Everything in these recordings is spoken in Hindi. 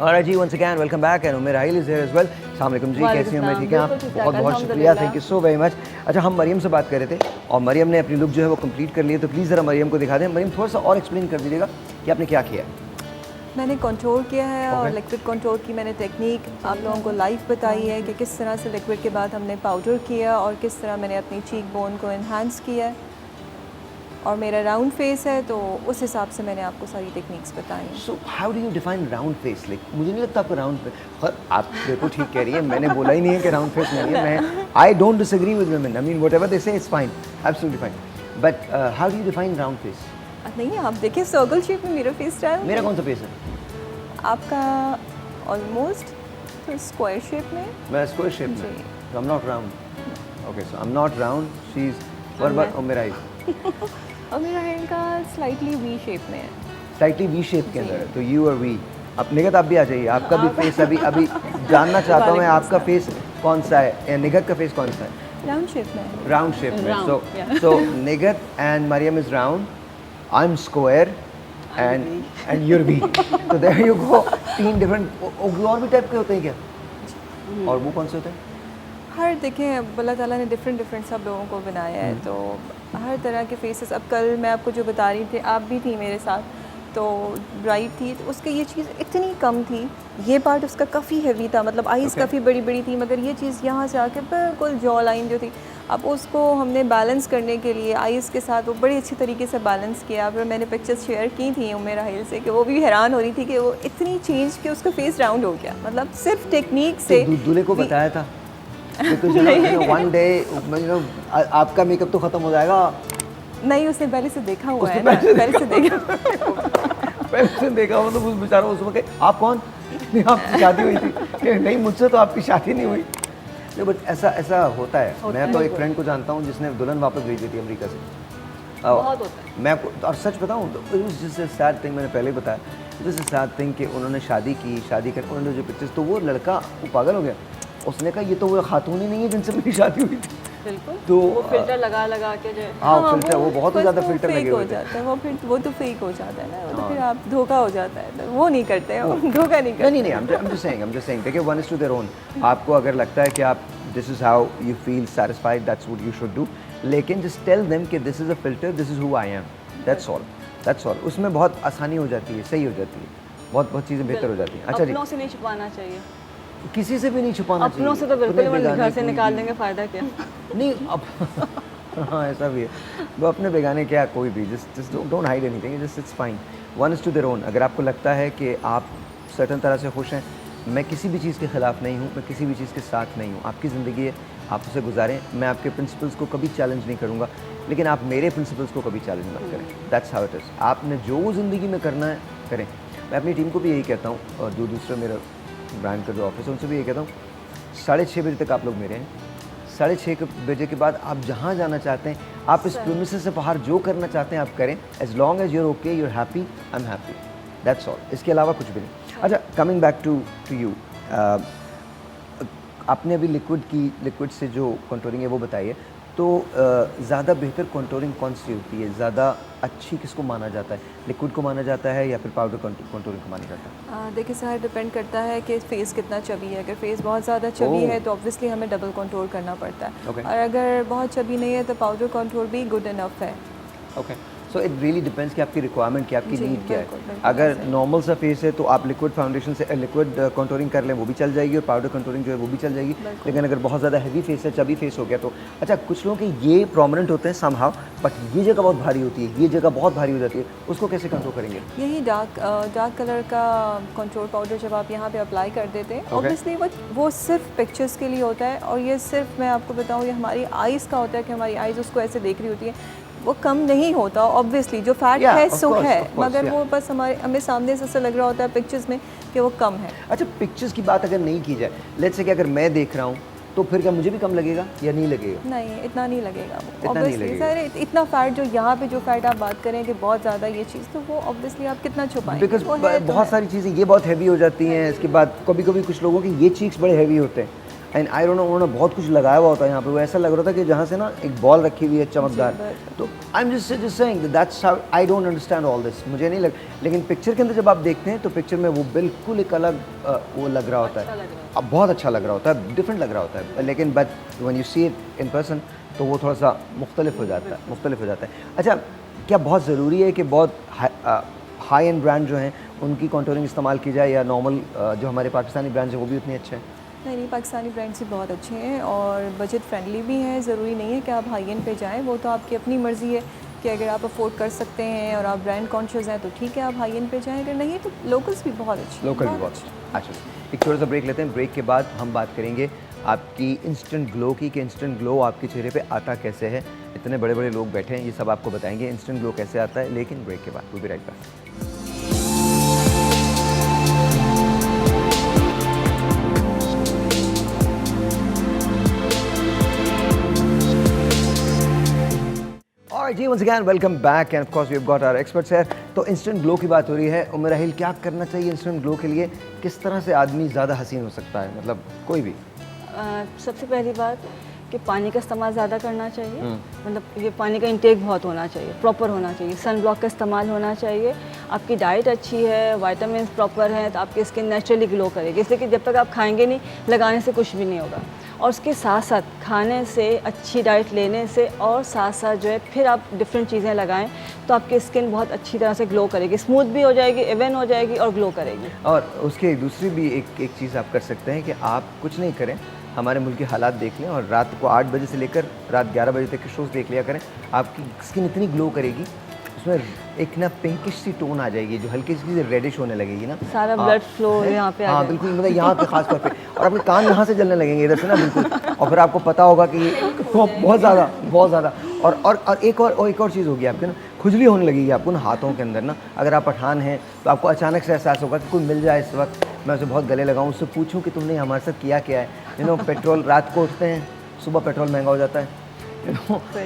Alright जी, once again welcome back and उमेर हाइल is here as well. अस्सलाम वालेकुम जी, कैसी हैं? मैं ठीक हैं आप? बहुत बहुत शुक्रिया, thank you so very much. अच्छा, हम मरियम से बात कर रहे थे और मरियम ने अपनी लुक जो है वो कंप्लीट कर ली है, तो प्लीज़ ज़रा मरियम को दिखा दें. मरियम थोड़ा सा और एक्सप्लेन कर दीजिएगा कि आपने क्या किया है. मैंने कंट्रोल किया है और लिक्विड कंट्रोल की मैंने टेक्निक आप लोगों को लाइव बताई है कि किस तरह से लिक्विड के बाद हमने पाउडर किया और किस तरह मैंने अपनी चीक बोन को इन्हांस किया है. और मेरा राउंड फेस है तो उस हिसाब से मैंने आपको सारी टेक्निक्स बताई हैं. So how do you define round face? Like मुझे नहीं लगता आपको राउंड फेस, पर आप बिल्कुल ठीक कह रही है, मैंने बोला ही नहीं है कि राउंड फेस नहीं है. मैं I don't disagree with women, I mean whatever they say it's fine, absolutely fine, but how do you define round face? नहीं, आप देखिए सर्कल शेप में मेरा फेस स्टाइल. मेरा कौन सा फेस है? आपका ऑलमोस्ट स्क्वायर शेप में. मैं स्क्वायर शेप में, so I'm not round. Okay, so I'm not round. She's what about उमेर हाइल? और मेरा हेयर का स्लाइटली वी शेप में है. स्लाइटली वी शेप के अंदर है, तो यू और वी. अब निगत आप भी आ जाइए, आपका भी फेस अभी जानना चाहता हूँ मैं, आपका फेस कौन सा है, निगत का फेस कौन सा है? राउंड शेप में है. राउंड शेप में. So Nighat and Maryam is round, I am square and you're V. तो देयर यू गो. 3 डिफरेंट और भी टाइप के होते हैं क्या? और वो कौन से होते हैं? हर देखें अल्लाह ताला ने डिफरेंट सब लोगों को बनाया है, तो हर तरह के फेसेस. अब कल मैं आपको जो बता रही थी, आप भी थी मेरे साथ, तो ब्राइट थी, तो उसकी ये चीज़ इतनी कम थी, ये पार्ट उसका काफ़ी हैवी था, मतलब आइज़ काफ़ी बड़ी बड़ी थी, मगर ये चीज़ यहाँ से आके बिल्कुल जॉ लाइन जो थी, अब उसको हमने बैलेंस करने के लिए आइज़ के साथ वो बड़ी अच्छी तरीके से बैलेंस किया. फिर मैंने पिक्चर्स शेयर की थी उमेर हाइल से कि वो भी हैरान हो रही थी कि वो इतनी चेंज कि उसका फेस राउंड हो गया, मतलब सिर्फ टेक्निक से. दूल्हे को बताया था वन डे आपका मेकअप तो खत्म हो जाएगा. नहीं, उसने पहले से देखा हुआ है ना, पहले से देखा हुआ. तो उस बेचारा उस वक्त आप कौन, आपकी शादी हुई थी? नहीं, मुझसे तो आपकी शादी नहीं हुई. नहीं, बट ऐसा होता है. मैं तो एक फ्रेंड को जानता हूँ जिसने दुल्हन वापस भेजी थी अमेरिका से. बहुत होता है. मैं और सच बताऊँ तो जिससे सैड थिंग मैंने पहले बताया, जिससे सैड थिंग कि उन्होंने शादी कर उन्होंने जो पिक्चर्स, तो वो लड़का वो पागल हो गया. उसने कहा ये तो वो खातून ही नहीं है जिनसे मेरी शादी हुई थी. बिल्कुल. तो वो फिल्टर लगा के जो फिल्टर, वो बहुत ज़्यादा फिल्टर लगे हो जाता है. वो तो फेक हो जाता है ना, वो तो फिर आप धोखा हो जाता है, तो वो नहीं करते हैं, धोखा नहीं करते. नहीं, I'm just saying देखिए, one is to their own. आपको अगर लगता है कि आप this is how you feel satisfied, that's what you should do. लेकिन जस्ट टेल देम कि this is a filter, this is who I am, that's all. उसमें बहुत आसानी हो जाती है, सही हो जाती है, बहुत चीज़ें बेहतर हो जाती हैं. अच्छा जी, अपनों से नहीं छुपाना चाहिए, किसी से भी नहीं छुपाना चाहिए. अपनों से तो बिल्कुल घर से निकाल देंगे, फ़ायदा क्या. नहीं अब हाँ, ऐसा भी है. वो अपने बेगाने क्या, कोई भी just don't hide anything, just it's fine. One is to their own. अगर आपको लगता है कि आप सर्टन तरह से खुश हैं, मैं किसी भी चीज़ के ख़िलाफ़ नहीं हूँ, मैं किसी भी चीज़ के साथ नहीं हूँ. आपकी ज़िंदगी है, आप उसे गुजारें. मैं आपके प्रिंसिपल्स को कभी चैलेंज नहीं करूँगा, लेकिन आप मेरे प्रिंसिपल्स को कभी चैलेंज मत करें. That's how it is. आपने जो ज़िंदगी में करना है करें. मैं अपनी टीम को भी यही कहता हूँ, और जो दूसरा मेरा ब्रांड का जो ऑफिस है उनसे भी यही कहता हूँ, 6:30 बजे तक आप लोग मेरे हैं. 6:30 बजे के बाद आप जहाँ जाना चाहते हैं, आप इस प्रीमिसेस से बाहर जो करना चाहते हैं आप करें. As long as you're okay, you're happy, I am happy, that's all. इसके अलावा कुछ भी नहीं. अच्छा, कमिंग बैक टू यू, आपने अभी लिक्विड से जो कंट्रोलिंग है वो बताई है, तो ज़्यादा बेहतर कंट्रोलिंग कौन सी होती है, ज़्यादा अच्छी किसको माना जाता है? लिक्विड को माना जाता है या फिर पाउडर कंट्रोलिंग को माना जाता है? देखिए सर, डिपेंड करता है कि फेस कितना चबी है. अगर फेस बहुत ज़्यादा चबी है तो ऑब्वियसली हमें डबल कंट्रोल करना पड़ता है. और अगर बहुत चबी नहीं है तो पाउडर कंट्रोल भी गुड इनफ है. Okay. So it really depends कि आपकी रिक्वायरमेंट क्या, आपकी नीड क्या है. अगर नॉर्मल सा फेस है तो आप लिक्विड फाउंडेशन से लिक्विड कंट्रोलिंग कर लें, वो भी चल जाएगी, और पाउडर कंट्रोलिंग जो है वो भी चल जाएगी. लेकिन अगर बहुत ज़्यादा हैवी फेस है, चबी फेस हो गया तो अच्छा, कुछ लोगों के ये प्रोमिनेंट होते हैं समहाउ, बट ये जगह बहुत भारी होती है, ये जगह बहुत भारी हो जाती है, उसको कैसे कंट्रोल करेंगे? यही डार्क कलर का कंट्रोल पाउडर जब आप यहाँ पे अप्लाई कर देते हैं, ऑब्वियसली वो सिर्फ पिक्चर्स के लिए होता है. और ये सिर्फ मैं आपको बताऊँ, ये हमारी आइज़ का होता है कि हमारी आइज़ उसको ऐसे देख रही होती है. वो कम नहीं होता, ऑब्वियसली जो फैट है सो है, मगर वो बस हमें सामने से ऐसा लग रहा होता है पिक्चर्स में कि वो कम है. अच्छा, पिक्चर्स की बात अगर नहीं की जाए, लेट्स से कि अगर मैं देख रहा हूँ तो फिर क्या मुझे भी कम लगेगा या नहीं लगेगा? नहीं, इतना नहीं लगेगा. ऑब्वियसली सर, इतना फैट जो यहाँ पे जो फैट आप बात करें कि बहुत ज़्यादा ये चीज़, तो वो ऑब्वियसली आप कितना छुपाएंगे? बिकॉज बहुत सारी चीज़ें ये बहुत हैवी हो जाती हैं. इसके बाद कभी कभी कुछ लोगों के ये चीक्स बड़े हैवी होते हैं. एंड आई डोंट नो उन्होंने बहुत कुछ लगाया हुआ होता है यहाँ पे, वो ऐसा लग रहा था कि जहाँ से ना एक बॉल रखी हुई है चमकदार। तो I am just saying that's how I don't understand all this, मुझे नहीं लग, लेकिन पिक्चर के अंदर जब आप देखते हैं तो पिक्चर में वो बिल्कुल एक अलग वो लग रहा होता है, अब बहुत अच्छा लग रहा होता है, डिफरेंट लग रहा होता है, लेकिन but when you see it in person तो वो थोड़ा सा मुख्तलिफ हो जाता है। अच्छा, क्या बहुत ज़रूरी है कि बहुत हाई एंड ब्रांड जो हैं उनकी कॉन्टोरिंग इस्तेमाल की जाए, या नॉर्मल जो हमारे पाकिस्तानी ब्रांड्स हैं वो भी उतने अच्छे हैं? नहीं, पाकिस्तानी ब्रांड्स भी बहुत अच्छे हैं और बजट फ्रेंडली भी हैं। ज़रूरी नहीं है कि आप हाई एंड पे जाएं, वो तो आपकी अपनी मर्ज़ी है कि अगर आप अफोर्ड कर सकते हैं और आप ब्रांड कॉन्शियस हैं तो ठीक है, आप हाई एंड पे जाएं, अगर नहीं तो लोकल्स भी बहुत अच्छे हैं। लोकल भी बहुत अच्छा। एक छोटा सा ब्रेक लेते हैं, ब्रेक के बाद हम बात करेंगे आपकी इंस्टेंट ग्लो की, कि इंस्टेंट ग्लो आपके चेहरे पे आता कैसे है। इतने बड़े बड़े लोग बैठे हैं, ये सब आपको बताएंगे इंस्टेंट ग्लो कैसे आता है, लेकिन ब्रेक के बाद। Will be right back. Alright जी, once again welcome back and of course we have got our experts here। तो इंस्टेंट ग्लो की बात हो रही है, उम्र राहिल क्या करना चाहिए इंस्टेंट ग्लो के लिए, किस तरह से आदमी ज़्यादा हसीन हो सकता है, मतलब कोई भी? सबसे पहली बात कि पानी का इस्तेमाल ज़्यादा करना चाहिए, मतलब ये पानी का इंटेक बहुत होना चाहिए, प्रॉपर होना चाहिए, सन ब्लॉक का इस्तेमाल होना चाहिए, आपकी डाइट अच्छी है, विटामिन प्रॉपर है तो आपकी स्किन नेचुरली ग्लो करेगी। इसलिए कि जब तक आप खाएंगे नहीं, लगाने से कुछ भी नहीं होगा। और उसके साथ साथ खाने से, अच्छी डाइट लेने से और साथ साथ जो है फिर आप डिफरेंट चीज़ें लगाएं तो आपकी स्किन बहुत अच्छी तरह से ग्लो करेगी, स्मूथ भी हो जाएगी, इवन हो जाएगी और ग्लो करेगी। और उसके दूसरी भी एक चीज़ आप कर सकते हैं कि आप कुछ नहीं करें, हमारे मुल्क के हालात देख लें और रात को 8 बजे से लेकर रात 11 बजे तक के शोज़ देख लिया करें, आपकी स्किन इतनी ग्लो करेगी, उसमें एक ना पिंकिश सी टोन आ जाएगी जो हल्की सी रेडिश होने लगेगी ना, सारा ब्लड फ्लो यहाँ पे हाँ बिल्कुल, मतलब यहाँ पे खास तौर पे, और आपके कान यहाँ से जलने लगेंगे इधर से ना बिल्कुल, और फिर आपको पता होगा कि बहुत ज़्यादा। और एक और चीज़ होगी आपके ना, खुजली होने लगेगी आपको ना हाथों के अंदर ना। अगर आप पठान हैं तो आपको अचानक से एहसास होगा कि कोई मिल जाए इस वक्त, मैं उसे बहुत गले लगाऊं, उससे पूछूं कि तुमने हमारे साथ किया क्या है। पेट्रोल रात को उठते हैं, सुबह पेट्रोल महंगा हो जाता है,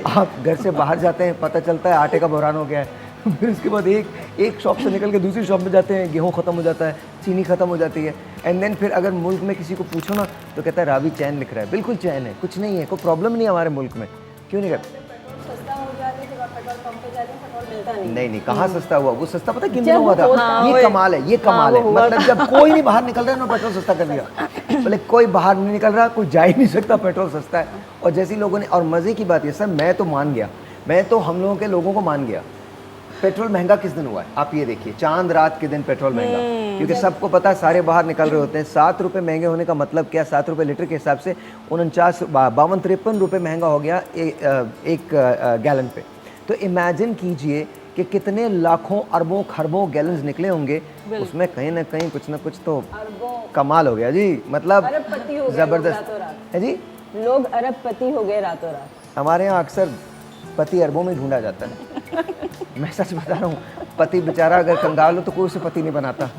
आप घर से बाहर जाते हैं, पता चलता है आटे का बहरान हो गया है, फिर उसके बाद एक शॉप से निकल के दूसरी शॉप में जाते हैं, गेहूँ ख़त्म हो जाता है, चीनी ख़त्म हो जाती है, एंड देन फिर अगर मुल्क में किसी को पूछो ना तो कहता है रावी चैन लिख रहा है। बिल्कुल चैन है, कुछ नहीं है, कोई प्रॉब्लम नहीं है हमारे मुल्क में, क्यों नहीं करते? नहीं, कहाँ सस्ता हुआ, वो सस्ता पता किन दिनों हुआ था? ये कमाल है, ये कमाल है, मतलब जब कोई नहीं बाहर निकल रहा है ना पेट्रोल सस्ता कर दिया, बोले कोई बाहर नहीं निकल रहा, कोई जा ही नहीं सकता, पेट्रोल सस्ता है। और जैसे लोगों ने, और मज़े की बात ये सर, मैं तो मान गया, मैं तो हम लोगों के लोगों को मान गया, पेट्रोल महंगा किस दिन हुआ है आप ये देखिए, चांद रात के दिन पेट्रोल महंगा, क्योंकि सबको पता है सारे बाहर निकल रहे होते हैं। 7 रुपये महंगे होने का मतलब क्या, 7 रुपये लीटर के हिसाब से 52-53 रुपये महंगा हो गया एक गैलन पे। तो इमेजिन कीजिए कि कितने लाखों अरबों खरबों गैलन्स निकले होंगे, उसमें कहीं ना कहीं कुछ ना कुछ तो कमाल हो गया जी, मतलब ज़बरदस्त है जी। लोग अरबपति हो गए रातों रात। हमारे यहाँ अक्सर पति अरबों में ढूंढा जाता है, मैं सच बता रहा हूँ, पति बेचारा अगर कंगाल हो तो कोई उसे पति नहीं बनाता,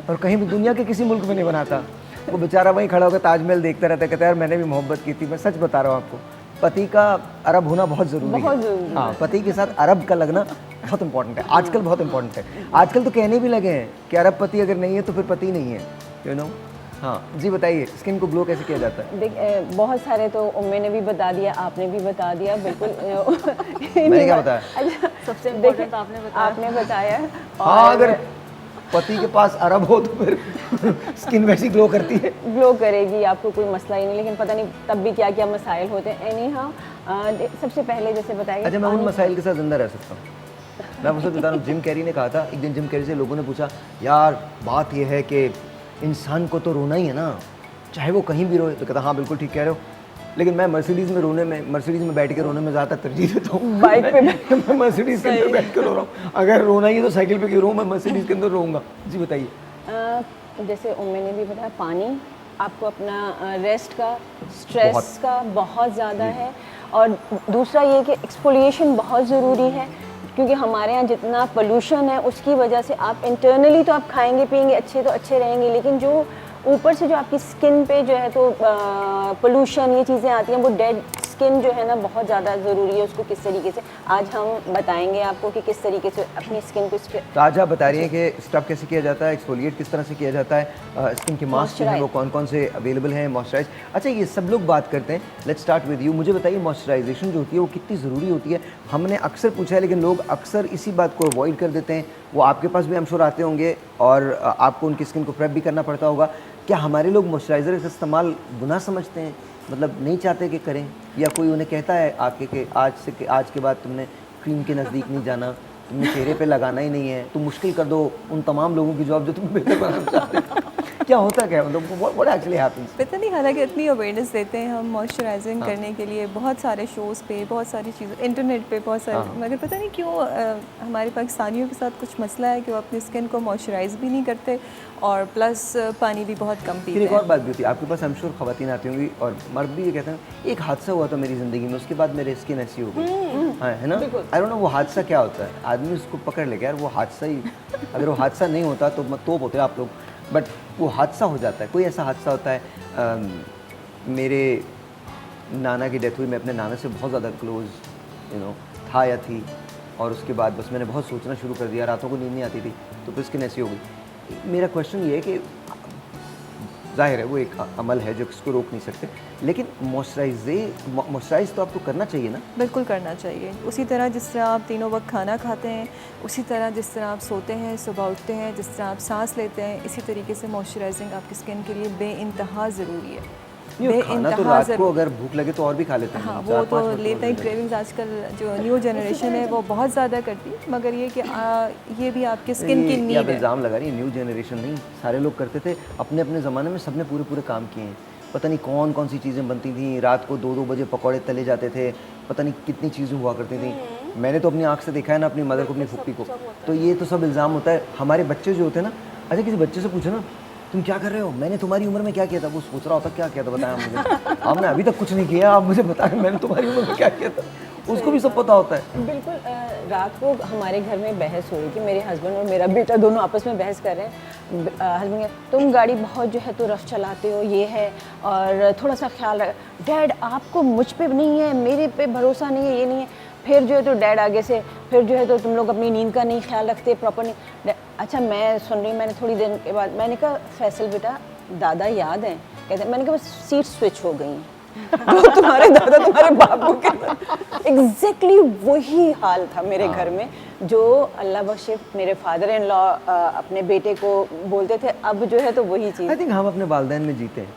और कहीं भी दुनिया के किसी मुल्क में नहीं बनाता, वो बेचारा वहीं खड़ा होकर ताजमहल देखता रहता है, कहता है यार मैंने भी मोहब्बत की थी। मैं सच बता रहा हूँ आपको, पति का अरब होना बहुत ज़रूरी है। हाँ, पति के साथ अरब का लगना बहुत इंपॉर्टेंट है, आजकल बहुत इंपॉर्टेंट है। आजकल तो कहने भी लगे हैं कि अरब पति अगर नहीं है तो फिर पति नहीं है, यू नो। हाँ जी, बताइए स्किन को ग्लो कैसे किया जाता है? देख, बहुत सारे तो मैंने भी बता दिया, आपने भी बता दिया, बिल्कुल मैंने क्या बताया? अच्छा, सबसे इम्पोर्टेंट आपने बताया। हाँ, अगर पति के पास अरब हो तो फिर स्किन वैसी ग्लो करती है, ग्लो करेगी, आपको कोई मसला ही नहीं। लेकिन पता नहीं तब भी क्या क्या मसाइल होते हैं। एनी हाउ सबसे पहले जैसे बताया, अच्छा मैं उन मसाइल के साथ जिंदा रह सकता हूँ। मैं आपसे बता रहा हूँ, जिम कैरी ने कहा था एक दिन, जिम कैरी से लोगों ने पूछा यार बात यह है कि इंसान को तो रोना ही है ना, चाहे वो कहीं भी रोए, तो कहता हाँ बिल्कुल ठीक कह रहे हो, लेकिन मैं मर्सिडीज़ में बैठ के रोने में ज़्यादा तरजीह देता हूँ। बाइक पे मैं मर्सिडीज़ के अंदर बैठ के रो रहा हूँ, अगर रोना ही है तो साइकिल पे क्यों रो, मैं मर्सिडीज़ के अंदर रोऊंगा। जी बताइए। जैसे मैंने भी बताया, पानी आपको अपना रेस्ट का, स्ट्रेस का बहुत ज़्यादा है, और दूसरा ये कि एक्सफोलिएशन बहुत ज़रूरी है, क्योंकि हमारे यहाँ जितना पोल्यूशन है उसकी वजह से आप इंटरनली तो आप खाएंगे पिएंगे अच्छे तो अच्छे रहेंगे, लेकिन जो ऊपर से जो आपकी स्किन पे जो है तो पोल्यूशन ये चीज़ें आती हैं, वो डेड स्किन जो है ना बहुत ज़्यादा ज़रूरी है, उसको किस तरीके से आज हम बताएंगे आपको कि किस तरीके से अपनी स्किन को तो आज आप बता रही हैं कि स्क्रब कैसे किया जाता है, एक्सफोलिएट किस तरह से किया जाता है, स्किन के मास्क जो है वो कौन कौन से अवेलेबल हैं, मॉइस्चराइज। अच्छा, ये सब लोग बात करते हैं, लेट्स स्टार्ट विद यू। मुझे बताइए मॉइस्चराइजेशन जो होती है वो कितनी ज़रूरी होती है? हमने अक्सर पूछा है लेकिन लोग अक्सर इसी बात को अवॉइड कर देते हैं। वो आपके पास भी हम श्योर आते होंगे और आपको उनकी स्किन को प्रेप भी करना पड़ता होगा। क्या हमारे लोग मॉइस्चराइज़र का इस्तेमाल गुनाह समझते हैं, मतलब नहीं चाहते कि करें, या कोई उन्हें कहता है आके कि आज के बाद तुमने क्रीम के नज़दीक नहीं जाना, तुमने चेहरे पे लगाना ही नहीं है, तुम मुश्किल कर दो उन तमाम लोगों की जॉब जो तुम बेहतर बनाना चाहते हो? क्या होता क्या, मतलब व्हाट एक्चुअली हैपेंस? पता नहीं, हालांकि इतनी अवेयरनेस देते हैं हम मॉइस्चराइजिंग करने के लिए बहुत सारे शोज़ पे, बहुत सारी चीज़ें इंटरनेट पे, बहुत सारे, मगर पता नहीं क्यों हमारे पाकिस्तानियों के साथ कुछ मसला है कि वो अपनी स्किन को मॉइस्चराइज भी नहीं करते और प्लस पानी भी बहुत कम फिर पीते एक और हैं। बात भी होती है, आपके पास आई एम श्योर ख़वातीन आती होंगी और मर्द भी ये कहते हैं, एक हादसा हुआ था मेरी ज़िंदगी में, उसके बाद मेरी स्किन ऐसी हो गई। हाँ, है ना? आई डोंट नो वो हादसा क्या होता है, आदमी उसको पकड़ ले, यार वो हादसा ही, अगर वो हादसा नहीं होता तो मत तोप होते आप लोग, बट वो हादसा हो जाता है। कोई ऐसा हादसा होता है, मेरे नाना की डेथ हुई, मैं अपने नाना से बहुत ज़्यादा क्लोज था या थी, और उसके बाद बस मैंने बहुत सोचना शुरू कर दिया, रातों को नींद नहीं आती थी, तो फिर स्किन ऐसी हो गई। मेरा क्वेश्चन ये है कि ज़ाहिर है वो एक अमल है जो इसको रोक नहीं सकते, लेकिन मॉइस्चराइज तो आपको करना चाहिए ना? बिल्कुल करना चाहिए। उसी तरह जिस तरह आप तीनों वक्त खाना खाते हैं, उसी तरह जिस तरह आप सोते हैं, सुबह उठते हैं, जिस तरह आप सांस लेते हैं, इसी तरीके से मॉइस्चराइजिंग आपकी स्किन के लिए बेइंतहा ज़रूरी है। नहीं, खाना तो रात को अगर भूख लगे तो और भी खा लेते हैं। हाँ, वो तो लेट नाइट क्रेविंग्स आजकल जो न्यू जनरेशन है वो बहुत ज़्यादा करती है, मगर ये कि ये भी आपके स्किन की नीड है। इल्ज़ाम लगा रही है, न्यू जनरेशन नहीं, सारे लोग करते थे अपने अपने ज़माने में, सबने पूरे काम किए हैं। पता नहीं कौन कौन सी चीज़ें बनती थी, रात को 2-2 बजे पकौड़े तले जाते थे, पता नहीं कितनी चीज़ें हुआ करती थी। मैंने तो अपनी आँख से देखा है ना, अपनी मदर को, अपनी फुप्पी को। तो ये तो सब इल्ज़ाम होता है। हमारे बच्चे जो होते हैं ना, अच्छा किसी बच्चे से पूछो ना तुम क्या कर रहे हो, मैंने तुम्हारी उम्र में क्या किया था, वो सोच रहा होता क्या किया था, बताया मुझे। आपने अभी तक कुछ नहीं किया, आप मुझे बताएं मैंने तुम्हारी उम्र में क्या किया था, उसको भी सब पता होता है। बिल्कुल। रात को हमारे घर में बहस हो रही थी, मेरे हस्बैंड और मेरा बेटा दोनों आपस में बहस कर रहे हैं। हस्बैंड कह, तुम गाड़ी बहुत जो है तो रफ चलाते हो, ये है, और थोड़ा सा ख्याल रख। डैड आपको मुझ पे नहीं है, मेरे पे भरोसा नहीं है, ये नहीं है। फिर जो है तो डैड आगे से, फिर जो है तो तुम लोग अपनी नींद का नहीं ख्याल रखते प्रॉपर नहीं। अच्छा मैं सुन रही हूँ, मैंने थोड़ी देर के बाद मैंने कहा फैसल बेटा दादा याद हैं? कहते, मैंने कहा सीट स्विच हो गई तो तुम्हारे दादा तुम्हारे बापू के एग्जैक्टली वही हाल था मेरे घर में, जो अल्लाह बख्शे मेरे फादर इन लॉ अपने बेटे को बोलते थे, अब जो है तो वही चीज़। आई थिंक हम अपने वालिदैन में जीते हैं,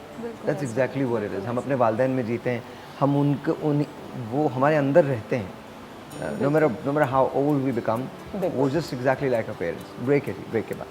that's exactly what it is. हम अपने वालिदैन में जीते हैं, हम वो हमारे अंदर रहते हैं। no matter how old we become, we're just exactly like our parents. Break के बाद